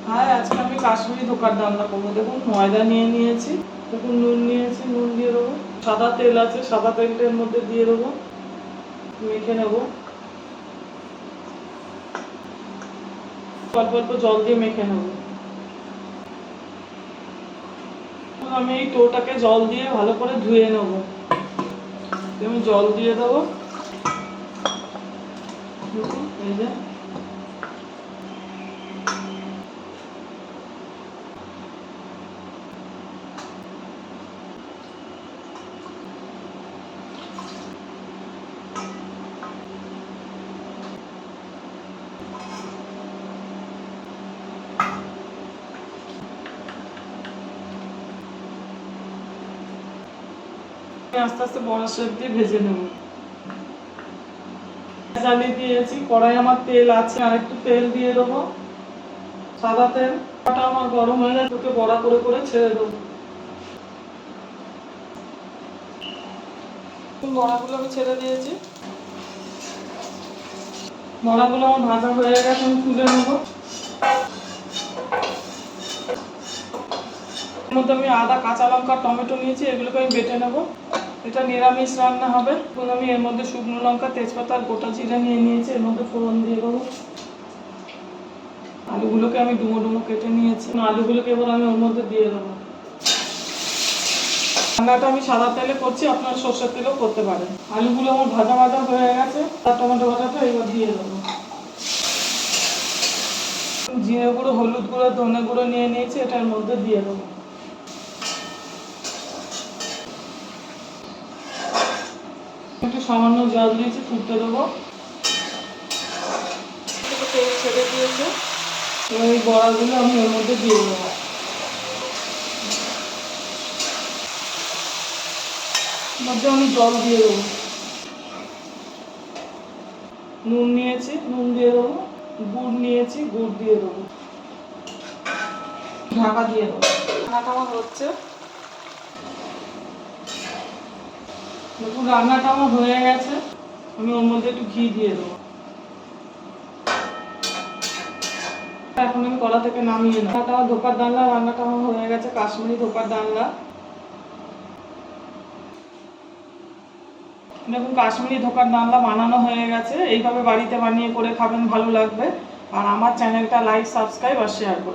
হ্যাঁ, আজকে আমি কাশ্মীরি ধোকার রান্না করবো। দেখুন ময়দা নিয়ে নিয়েছি, দেখুন নুন নিয়েছি, নুন দিয়ে দেবো, সাদা তেল আছে, সাদা তেলটার মধ্যে দিয়ে দেবো, মেখে নেবো, অল্প অল্প জল দিয়ে মেখে নেবো। আমি এই টোটাকে জল দিয়ে ভালো করে ধুয়ে নেবো। আমি জল দিয়ে দেবো, এই যে আস্তে আস্তে বড় শেপ দিয়ে ভেজে নেব। জ্বালিয়ে দিয়েছি, কড়াই আমার তেল আছে, আর একটু তেল দিয়ে দেবো, সাদা তেল। কড়াটা আমার গরম হয়ে গেছে, ওকে বড়া করে করে ছেড়ে দেবো। বড়াগুলো আমি ছেড়ে দিয়েছি, বড়াগুলো আমার ভাজা হয়ে গেছে, আমি তুলে নেবো। এর মধ্যে আমি আদা, কাঁচা লঙ্কা, টমেটো নিয়েছি, এগুলোকে আমি বেটে নেবো। এটা নিরামিষ রান্না হবে। এখন আমি এর মধ্যে শুকনো লঙ্কা, তেজপাতা আর গোটা জিরা নিয়ে নিয়েছি, এর মধ্যে ফোড়ন দিয়ে দেবো। আলুগুলোকে আমি ডুমো ডুমো কেটে নিয়েছি, আলুগুলোকে এবার আমি ওর মধ্যে দিয়ে দেবো। রান্নাটা আমি সাদা তেলে করছি, আপনারা সর্ষের তেলেও করতে পারেন। আলুগুলো আমার ভাজা ভাজা হয়ে গেছে, তার টমেটো ভাজাটা এবার দিয়ে দেবো। জিরে গুঁড়ো, হলুদ গুঁড়ো, ধনে গুঁড়ো নিয়ে নিয়েছি, এটার মধ্যে দিয়ে দেবো। একটু সামান্য জল দিয়েছি, ফুটতে দেবো। তেল ছেড়ে দিয়েছে, এবার এই বড়াগুলো আমি ওর মধ্যে দিয়ে দেবো। মধ্যে আমি জল দিয়ে দেবো, নুন নিয়েছি, নুন দিয়ে দেবো, গুড় নিয়েছি, গুড় দিয়ে দেবো, ঢাকা দিয়ে দেবো। রান্নাটা আমার হচ্ছে, দেখুন রান্নাটা আমার হয়ে গেছে। আমি ওর মধ্যে একটু ঘি দিয়ে দেবো। এখন আমি কড়া থেকে নামিয়ে নেবো। রান্নাটা ধোকার ডালনা রান্নাটা আমার হয়ে গেছে, কাশ্মীরি ধোকার ডালনা। দেখুন কাশ্মীরি ধোকার ডালনা বানানো হয়ে গেছে। এইভাবে বাড়িতে বানিয়ে করে খাবেন, ভালো লাগবে। আর আমার চ্যানেলটা লাইক, সাবস্ক্রাইব আর শেয়ার করুন।